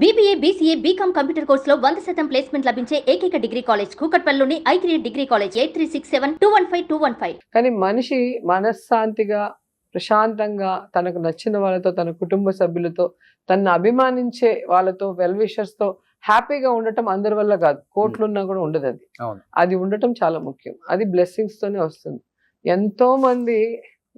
BBA, BCA, BCom computer కోర్సులో 100% placement లభించే ఏకైక డిగ్రీ కాలేజ్ కూకట్పల్లిలోని I3 డిగ్రీ కాలేజ్ 8367215215. కానీ మనిషి మనశ్శాంతిగా ప్రశాంతంగా తనకు నచ్చిన వాళ్ళతో తన కుటుంబ సభ్యులతో తనను అభిమానించే వాళ్ళతో వెల్ విషర్స్ తో హ్యాపీగా ఉండటం అందరి వల్ల కాదు, కోట్లున్నా కూడా ఉండదు. అది అది ఉండటం చాలా ముఖ్యం. అది బ్లెస్సింగ్స్ తోనే వస్తుంది. ఎంతో మంది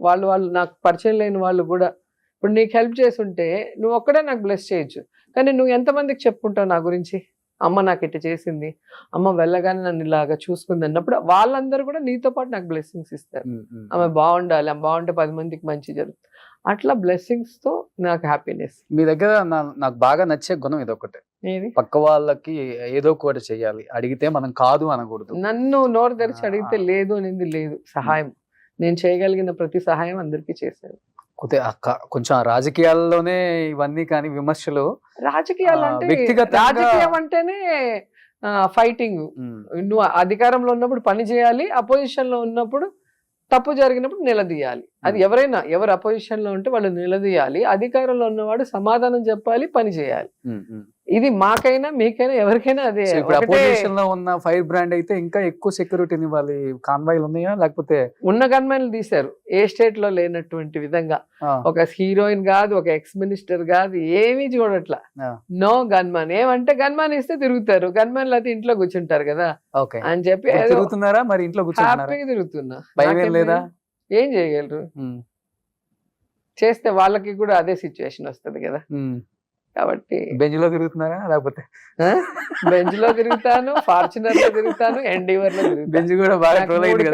వాళ్ళు నాకు పరిచయం లేని వాళ్ళు కూడా ఇప్పుడు నీకు హెల్ప్ చేస్తుంటే నువ్వు ఒక్కడే నాకు బ్లెస్ చేయొచ్చు, కానీ నువ్వు ఎంతమందికి చెప్పుకుంటావు నా గురించి, అమ్మ నాకు ఇట్లా చేసింది, అమ్మ వెళ్ళగానే నన్ను ఇలాగా చూసుకుంది అన్నప్పుడు వాళ్ళందరూ కూడా నీతో పాటు నాకు బ్లెస్సింగ్స్ ఇస్తారు. ఆమె బాగుండాలి, ఆమె బాగుంటే 10 మందికి మంచి జరుగుతుంది. అట్లా బ్లెస్సింగ్స్ తో నాకు హ్యాపీనెస్. మీ దగ్గర నాకు బాగా నచ్చే గుణం ఇది ఒకటే, పక్క వాళ్ళకి ఏదో ఒకటి చెయ్యాలి, అడిగితే మనం కాదు అనకూడదు. నన్ను నోరు తెరిచి అడిగితే లేదు అనేది లేదు. సహాయం నేను చేయగలిగిన ప్రతి సహాయం అందరికీ చేశాను. కొంచెం రాజకీయాల్లోనే ఇవన్నీ కానీ విమర్శలు, రాజకీయాలు అంటే రాజకీయం అంటేనే ఫైటింగ్. నువ్వు అధికారంలో ఉన్నప్పుడు పని చేయాలి, అపోజిషన్ లో ఉన్నప్పుడు తప్పు జరిగినప్పుడు నిలదీయాలి. అది ఎవరైనా ఎవరు అపోజిషన్ లో ఉంటే వాళ్ళు నిలదీయాలి, అధికారంలో ఉన్నవాడు సమాధానం చెప్పాలి, పని చేయాలి. ఇది మాకైనా మీకైనా ఎవరికైనా అదే. అపోజిషన్ లో ఉన్న ఫైర్ బ్రాండ్ అయితే ఇంకా ఎక్కువ సెక్యూరిటీని ఇవ్వాలి. కాన్వాయ్లు ఉన్నాయా, లేకపోతే ఉన్న గన్మెన్లు తీశారు ఏ స్టేట్ లో లేనటువంటి విధంగా. ఒక హీరోయిన్ కాదు, ఒక ఎక్స్ మినిస్టర్ కాదు, ఏమీ చూడట్లా. No gunman. ఏమంటే గన్మన్ ఇస్తే తిరుగుతారు, గన్మెన్లు అయితే ఇంట్లో కూర్చుంటారు కదా అని చెప్పి తిరుగుతున్నారా? మరి ఇంట్లో హ్యాపీగా తిరుగుతున్నా. లేదా ఏం చేయగలరు? చేస్తే వాళ్ళకి కూడా అదే సిచ్యువేషన్ వస్తుంది కదా. కాబట్టి బెంచ్ లో తిరుగుతున్నారా, లేకపోతే బెంచ్ లో తిరుగుతాను, ఫార్చునర్ లో తిరుగుతాను, ఎండీవర్ లో తిరుగుతాను. బెంచ్ కూడా బాగా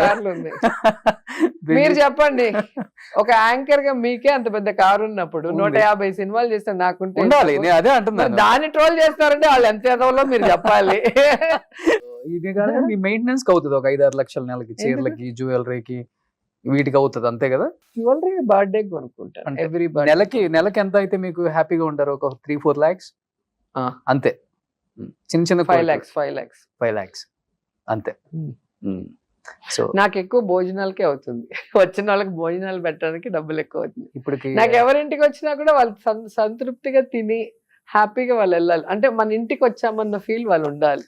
కార్లు ఉంది. మీరు చెప్పండి, ఒక యాంకర్ గా మీకే అంత పెద్ద కారు ఉన్నప్పుడు 150 సినిమాలు చేస్తే నాకుంటే అదే అంటున్నాను. దాన్ని ట్రోల్ చేస్తారంటే వాళ్ళు ఎంత ఎదవలో మీరు చెప్పాలి. ఇది కానీ మీ మెయింటెనెన్స్ కి అవుతుంది ఒక 5-6 లక్షల నెలకి, చీరలకి జ్యువెలరీకి వీటికి అవుతుంది అంతే కదా. జ్యువెలరీ బర్త్డే కొనుక్కుంటాను ఎవ్రీ నెలకి ఎంత అయితే మీకు హ్యాపీగా ఉంటారు? ఒక 3-4 lakhs అంతే. చిన్న 5 lakhs అంతే. సో నాకు ఎక్కువ భోజనాలకే అవుతుంది. వచ్చిన వాళ్ళకి భోజనాలు పెట్టడానికి డబ్బులు ఎక్కువ అవుతుంది. ఇప్పటికి నాకు ఎవరింటికి వచ్చినా కూడా వాళ్ళు సంతృప్తిగా తిని హ్యాపీగా వాళ్ళు వెళ్ళాలి. అంటే మన ఇంటికి వచ్చామన్న ఫీల్ వాళ్ళు ఉండాలి.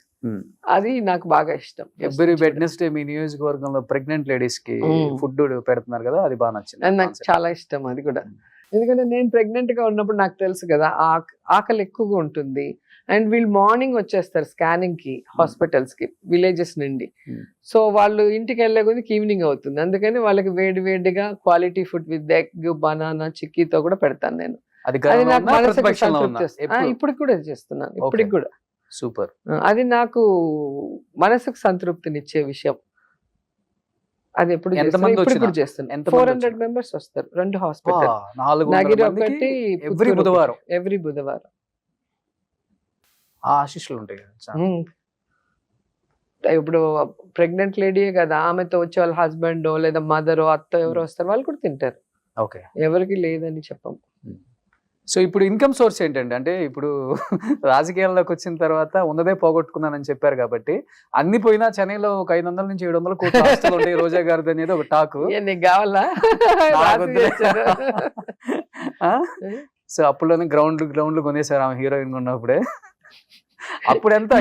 అది నాకు బాగా ఇష్టం. ఎవ్రీ వెడ్నెస్డే మీ నియోజకవర్గంలో ప్రెగ్నెంట్ లేడీస్ కి ఫుడ్ పెడుతున్నారు కదా, అది బాగా నచ్చింది. నాకు చాలా ఇష్టం అది కూడా. ఎందుకంటే నేను ప్రెగ్నెంట్ గా ఉన్నప్పుడు నాకు తెలుసు కదా ఆకలి ఎక్కువగా ఉంటుంది. అండ్ వీళ్ళు మార్నింగ్ వచ్చేస్తారు స్కానింగ్ కి హాస్పిటల్స్ కి విలేజెస్ నుండి. సో వాళ్ళు ఇంటికి వెళ్ళే కొద్దికి ఈవినింగ్ అవుతుంది. అందుకని వాళ్ళకి వేడిగా quality food with egg, banana, చిక్కీతో కూడా పెడతాను నేను. అది నాకు మనసుకి సంతృప్తి వస్తుంది. ఇప్పటికి కూడా చేస్తున్నాను, ఇప్పటికి కూడా. సూపర్. అది నాకు మనసుకు సంతృప్తినిచ్చే విషయం. అది ఎప్పుడు చేస్తున్నాను. 400 members వస్తారు 2 హాస్పిటల్, నగిరి ఒకటి, ఎవ్రీ బుధవారం. ఆశీస్సులు ఉంటాయి. ఇప్పుడు ప్రెగ్నెంట్ లేడీ కదా, ఆమెతో వచ్చే వాళ్ళ హస్బెండ్ లేదా మదర్ అత్త ఎవరు వస్తారు, వాళ్ళు కూడా తింటారు. ఓకే, ఎవరికి లేదని చెప్పం. సో ఇప్పుడు ఇన్కమ్ సోర్స్ ఏంటండి? అంటే ఇప్పుడు రాజకీయాల్లోకి వచ్చిన తర్వాత ఉన్నదే పోగొట్టుకున్నానని చెప్పారు కాబట్టి, అన్ని పోయినా చెన్నైలో ఒక 500 నుంచి 700 కోట్ల ఆస్తులు ఉంటాయి రోజా గారిది అనేది ఒక టాక్. నీకు కావాలా? సో అప్పుడులోనే గ్రౌండ్లు కొనేసారు ఆమె హీరోయిన్ ఉన్నప్పుడే. అప్పుడు ఎంత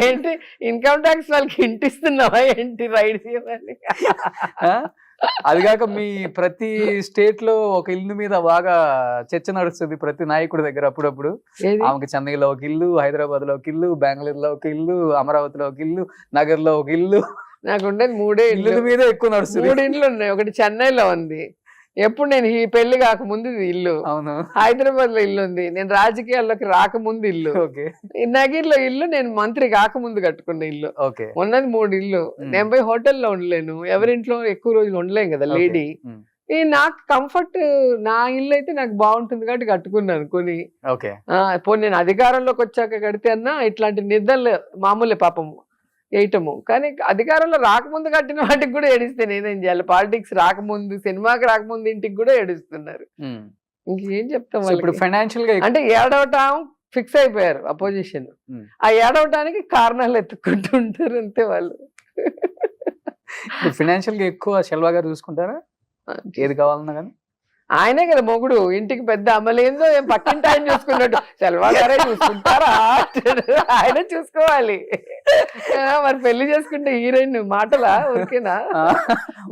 ఏంటి ఇన్కమ్ ట్యాక్స్ వాళ్ళకి ఇంటిస్తున్నావా ఏంటి రైడ్స్ ఇవ్వాలి? అది కాక మీ ప్రతి స్టేట్ లో ఒక ఇల్లు మీద బాగా చర్చ నడుస్తుంది ప్రతి నాయకుడి దగ్గర. అప్పుడప్పుడు ఆమెకి చెన్నైలో ఒక ఇల్లు, హైదరాబాద్ లో ఒక ఇల్లు, బెంగళూరులో ఒక ఇల్లు, అమరావతిలో ఒక ఇల్లు, నగర్ లో ఒక ఇల్లు. నాకు ఉండేది 3 ఇల్లు మీద ఎక్కువ నడుస్తుంది. 3 ఇండ్లు ఉన్నాయి. ఒకటి చెన్నైలో ఉంది, ఎప్పుడు నేను ఈ పెళ్లి కాకముందు ఇల్లు. అవును. హైదరాబాద్ లో ఇల్లు ఉంది, నేను రాజకీయాల్లోకి రాకముందు ఇల్లు. నగిర్ లో ఇల్లు నేను మంత్రి కాకముందు కట్టుకున్న ఇల్లు. ఉన్నది 3 ఇల్లు. నేను పోయి హోటల్లో ఉండలేను, ఎవరింట్లో ఎక్కువ రోజులు ఉండలేం కదా లేడీ. నాకు కంఫర్ట్, నా ఇల్లు అయితే నాకు బాగుంటుంది కాబట్టి కట్టుకున్నాను కొని. పోనీ నేను అధికారంలోకి వచ్చాక కడితే అన్నా ఇట్లాంటి నిద్రలు మామూలే పాపము వేయటము. కానీ అధికారంలో రాకముందు కట్టిన వాటికి కూడా ఏడిస్తే నేనేం చేయాలి? పాలిటిక్స్ రాకముందు, సినిమాకి రాకముందు ఇంటికి కూడా ఏడుస్తున్నారు. ఇంకేం చెప్తాం? ఇప్పుడు ఫైనాన్షియల్ గా అంటే ఏడవటం ఫిక్స్ అయిపోయారు అపోజిషన్. ఆ ఏడవటానికి కారణాలు ఎత్తుకుంటూ ఉంటారు అంతే వాళ్ళు. ఫైనాన్షియల్ గా ఎక్కువ శెల్వా గారు చూసుకుంటారా ఏది కావాలన్నా కానీ? ఆయనే కదా మొగుడు, ఇంటికి పెద్ద అమ్మలేందో ఏం పక్కింటి ఆయన చూసుకున్నట్టు సెల్వా గారే చూసుకుంటారా ఆయన చూసుకోవాలి. మరి పెళ్లి చేసుకుంటే హీరోయిన్ మాటలా ఊరికేనా?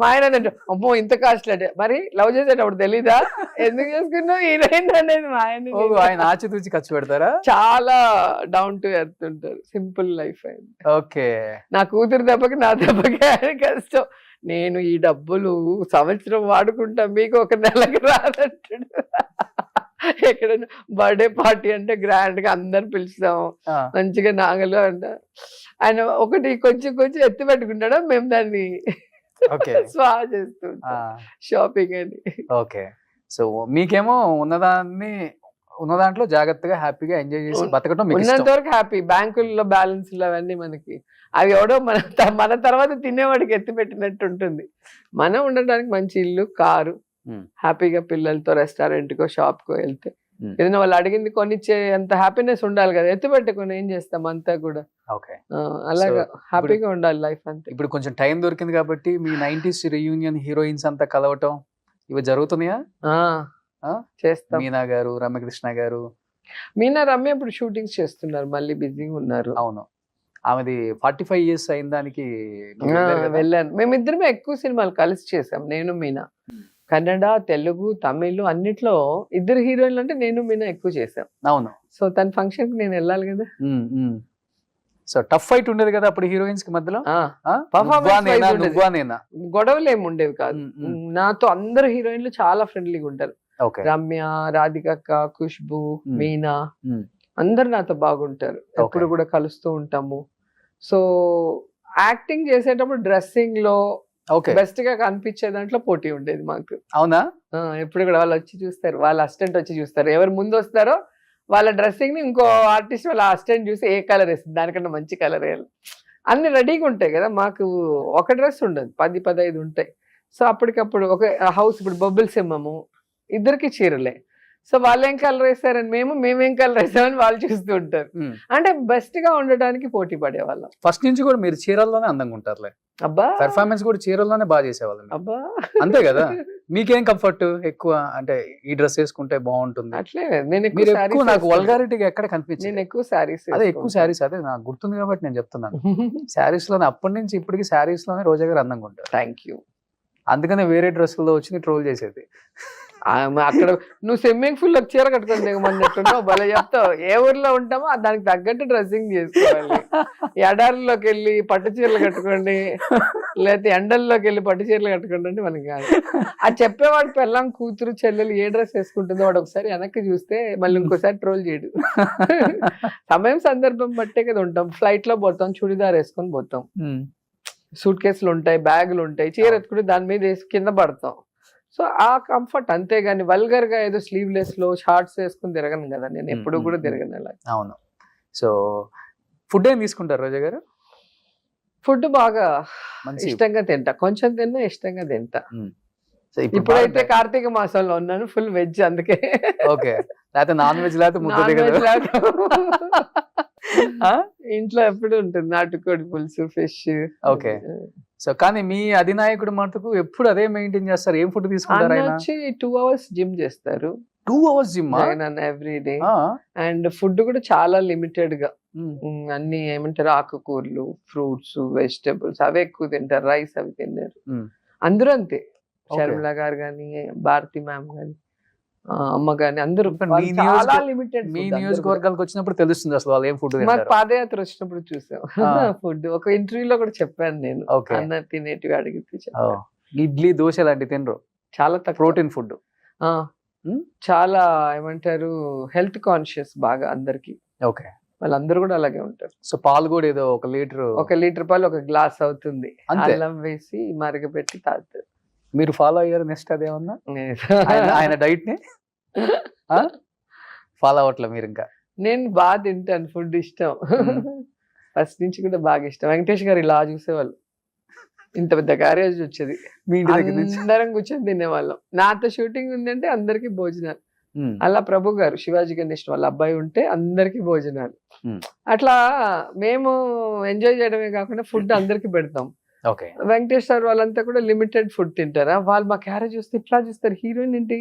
మా ఆయన అంటే అమ్మో ఇంత కాస్ట్లీ అంటే, మరి లవ్ చేసేటప్పుడు తెలీదా ఎందుకు చేసుకున్నావు హీరోయిన్ అనేది? మా ఆయన ఆచితూచి ఖర్చు పెడతారా? చాలా డౌన్ టు ఎర్త్ ఉంటారు, సింపుల్ లైఫ్ అయింది. ఓకే. నా కూతురు దెబ్బకి నా దెబ్బకి ఆయన కష్టం. నేను ఈ డబ్బులు సంవత్సరం వాడుకుంటా, మీకు ఒక నెలకి రాదంటాడు. ఎక్కడైనా బర్త్డే పార్టీ అంటే గ్రాండ్ గా అందరు పిలుస్తాం, మంచిగా నాగలు అంట. ఆయన ఒకటి కొంచెం కొంచెం ఎత్తి పెట్టుకుంటాడు, మేము దాన్ని స్వా చేస్తూ షాపింగ్ అని. ఓకే. సో మీకేమో ఉన్న దాంట్లో జాగ్రత్తగా హ్యాపీగా ఎంజాయ్ చేసి బతకడం ఉన్నంత వరకు హ్యాపీ. బ్యాంకుల్లో బ్యాలెన్స్లు అవన్నీ మనకి అవి ఎవడో మన తర్వాత తినేవాడికి ఎత్తి పెట్టినట్టు ఉంటుంది. మనం ఉండడానికి మంచి ఇల్లు, కారు, హ్యాపీగా పిల్లలతో రెస్టారెంట్ కో షాప్ కో వెళ్తే ఏదైనా వాళ్ళు అడిగింది కొనిచ్చే అంత హ్యాపీనెస్ ఉండాలి కదా. ఎత్తి పెట్టుకుని ఏం చేస్తాం అంతా కూడా. అలాగా హ్యాపీగా ఉండాలి లైఫ్ అంతే. ఇప్పుడు కొంచెం టైం దొరికింది కాబట్టి మీ 90s రీయూనియన్ హీరోయిన్స్ అంతా కలవటం ఇవి జరుగుతున్నాయా? చేస్తాం. మీనా గారు, రమ్యకృష్ణ గారు. మీనా రమ్య ఇప్పుడు షూటింగ్స్ చేస్తున్నారు, మళ్ళీ బిజీగా ఉన్నారు. అవును, ఆమెది 45 years అయిన దానికి వెళ్ళాను. మేమిద్దరమే ఎక్కువ సినిమాలు కలిసి చేసాం, నేను మీనా. కన్నడ, తెలుగు, తమిళ్ అన్నిట్లో ఇద్దరు హీరోయిన్లు అంటే నేను మీనా ఎక్కువ చేసాం. అవును. సో తన ఫంక్షన్ కి నేను వెళ్ళాలి కదా. సో టఫ్ ఫైట్ ఉండేది కదా అప్పుడు హీరోయిన్స్ కి మధ్యలో. గొడవలు ఏమి ఉండేవి కాదు. నాతో అందరు హీరోయిన్లు చాలా ఫ్రెండ్లీగా ఉంటారు. రమ్య, రాధికక్క, ఖుష్బు, మీనా అందరు నాతో బాగుంటారు. ఎప్పుడు కూడా కలుస్తూ ఉంటాము. సో యాక్టింగ్ చేసేటప్పుడు డ్రెస్సింగ్ లో బెస్ట్ గా కనిపించే దాంట్లో పోటీ ఉండేది మాకు. అవునా? ఎప్పుడు కూడా వాళ్ళు వచ్చి చూస్తారు, వాళ్ళ అసిస్టెంట్ వచ్చి చూస్తారు. ఎవరు ముందు వస్తారో వాళ్ళ డ్రెస్సింగ్ ని ఇంకో ఆర్టిస్ట్ వాళ్ళ అసిస్టెంట్ చూసి ఏ కలర్ వేస్తుంది, దానికన్నా మంచి కలర్ వేయాలి. అన్ని రెడీగా ఉంటాయి కదా. మాకు ఒక డ్రెస్ ఉండదు, 10-15 ఉంటాయి. సో అప్పటికప్పుడు ఒక హౌస్, ఇప్పుడు బొబ్బిల్ సింహము ఇద్దరికి చీరలే. సో వాళ్ళు ఏం కలర్ వేస్తారని మేమేం కలర్ వేస్తామని వాళ్ళు చూస్తూ ఉంటారు. అంటే బెస్ట్ గా ఉండడానికి పోటీ పడేవాళ్ళం. ఫస్ట్ నుంచి కూడా మీరు చీరల్లోనే అందంగా ఉంటారులే. అబ్బా, పెర్ఫార్మెన్స్ కూడా చీరల్లోనే బాగా చేసేవాళ్ళం. అబ్బా, అంతే కదా. మీకేం కంఫర్ట్ ఎక్కువ అంటే ఈ డ్రెస్ వేసుకుంటే బాగుంటుంది అట్లే? నాకు వల్గారిటీగా ఎక్కడ కనిపించింది. నేను ఎక్కువ శారీస్, అదే ఎక్కువ శారీస్, అదే నాకు గుర్తుంది కాబట్టి నేను చెప్తున్నాను. శారీస్ లోనే అప్పటి నుంచి ఇప్పటికి శారీస్ లోనే రోజా గారు అందంగా ఉంటారు. Thank you. అందుకనే వేరే డ్రెస్సుల్లో వచ్చి ట్రోల్ చేసేది. అక్కడ నువ్వు స్విమ్మింగ్ పూల్ లో చీర కట్టుకొని దిగమన్నట్టున్నావు, భలే చెప్తావు. ఏ ఊర్లో ఉంటామో దానికి తగ్గట్టు డ్రెస్సింగ్ చేసుకోవాలి. ఎడారిలోకి వెళ్ళి పట్టు చీరలు కట్టుకోండి, లేకపోతే ఎండల్లోకి వెళ్ళి పట్టు చీరలు కట్టుకోండి అంటే మనకి కాదు. అది చెప్పేవాడు పెళ్ళాం, కూతురు, చెల్లెలు ఏ డ్రెస్ వేసుకుంటుందో వాడు ఒకసారి వెనక్కి చూస్తే మళ్ళీ ఇంకోసారి ట్రోల్ చేయడు. సమయం సందర్భం బట్టే కదా ఉంటాం. ఫ్లైట్ లో పోతాం, చుడిదార్ వేసుకొని పోతాం, సూట్ కేసులు ఉంటాయి, బ్యాగులు ఉంటాయి, చీర ఎత్తుకుంటే దాని మీద వేసి కింద పడతాం. సో ఆ కంఫర్ట్, అంతేగాని వల్గర్ గా ఏదో స్లీవ్లెస్ లో షార్ట్స్ వేసుకుని తిరగను కదా. నేను ఎప్పుడు కూడా తిరగను అలా. అవును. సో ఫుడ్ ఏం తీసుకుంటారు రోజా గారు? ఫుడ్ బాగా ఇష్టంగా తింటా, కొంచెం తిన్నా ఇష్టంగా తింటా. ఇప్పుడైతే కార్తీక మాసంలో ఉన్నాను, ఫుల్ వెజ్, అందుకే. ఓకే. లేకపోతే నాన్ వెజ్ లేకపోతే ఇంట్లో ఎప్పుడు ఉంటుంది నాటుకోడి పులుసు, ఫిష్. ఓకే. సో కానీ మీ అధినాయకుడు మటుకు ఎప్పుడు అదే మెయింటైన్ చేస్తారు. ఏం ఫుడ్ తీసుకుంటారు? ఆయన 2 hours జిమ్ చేస్తారు. 2 hours gym every day. And food కూడా చాలా లిమిటెడ్ గా, అన్ని ఏమంటారు ఆకుకూరలు, ఫ్రూట్స్, వెజిటబుల్స్ అవే ఎక్కువ తింటారు. రైస్ అవి తిన్నారు. అందరూ అంతే. షర్మిల గారు గాని, భారతి మ్యామ్ గాని, అమ్మ గాని అందరూ చాలా లిమిటెడ్. మీ నియోజకవర్గాలకు వచ్చినప్పుడు తెలుస్తుంది అసలు వాళ్ళు ఏం ఫుడ్. మాకు పాదయాత్ర వచ్చినప్పుడు చూసాం ఫుడ్. ఒక ఇంటర్వ్యూలో కూడా చెప్పాను నేను, అన్న తినేటివి అడిగితే. ఇడ్లీ, దోశ లాంటి తినరు, చాలా ప్రోటీన్ ఫుడ్. చాలా ఏమంటారు హెల్త్ కాన్షియస్ బాగా అందరికి. ఓకే. వాళ్ళందరూ కూడా అలాగే ఉంటారు. సో పాలు కూడా ఏదో 1 లీటర్ పాలు 1 గ్లాస్ అవుతుంది, అల్లం వేసి మరగబెట్టి తాగుతారు. మీరు ఫాలో అయ్యారు నెక్స్ట్ అదేమన్నా ఆయన డైట్ ని? ఫాలో అవట్లే మీరు? ఇంకా నేను బాగా తింటాను, ఫుడ్ ఇష్టం. ఫస్ట్ నుంచి కూడా బాగా ఇష్టం. వెంకటేష్ గారు ఇలా చూసేవాళ్ళు, ఇంత పెద్ద క్యారేజ్ వచ్చేది, అందరం కూర్చొని తినేవాళ్ళం. నాతో షూటింగ్ ఉందంటే అందరికి భోజనాలు. అలా ప్రభు గారు, శివాజీ గణేష్ వాళ్ళ అబ్బాయి ఉంటే అందరికి భోజనాలు. అట్లా మేము ఎంజాయ్ చేయడమే కాకుండా ఫుడ్ అందరికి పెడతాం. ఓకే. వెంకటేష్ సార్ వాళ్ళంతా కూడా లిమిటెడ్ ఫుడ్ తింటారా, వాళ్ళు మా క్యారేజ్ చూస్తే ఇట్లా చూస్తారు, హీరోయిన్ ఏంటి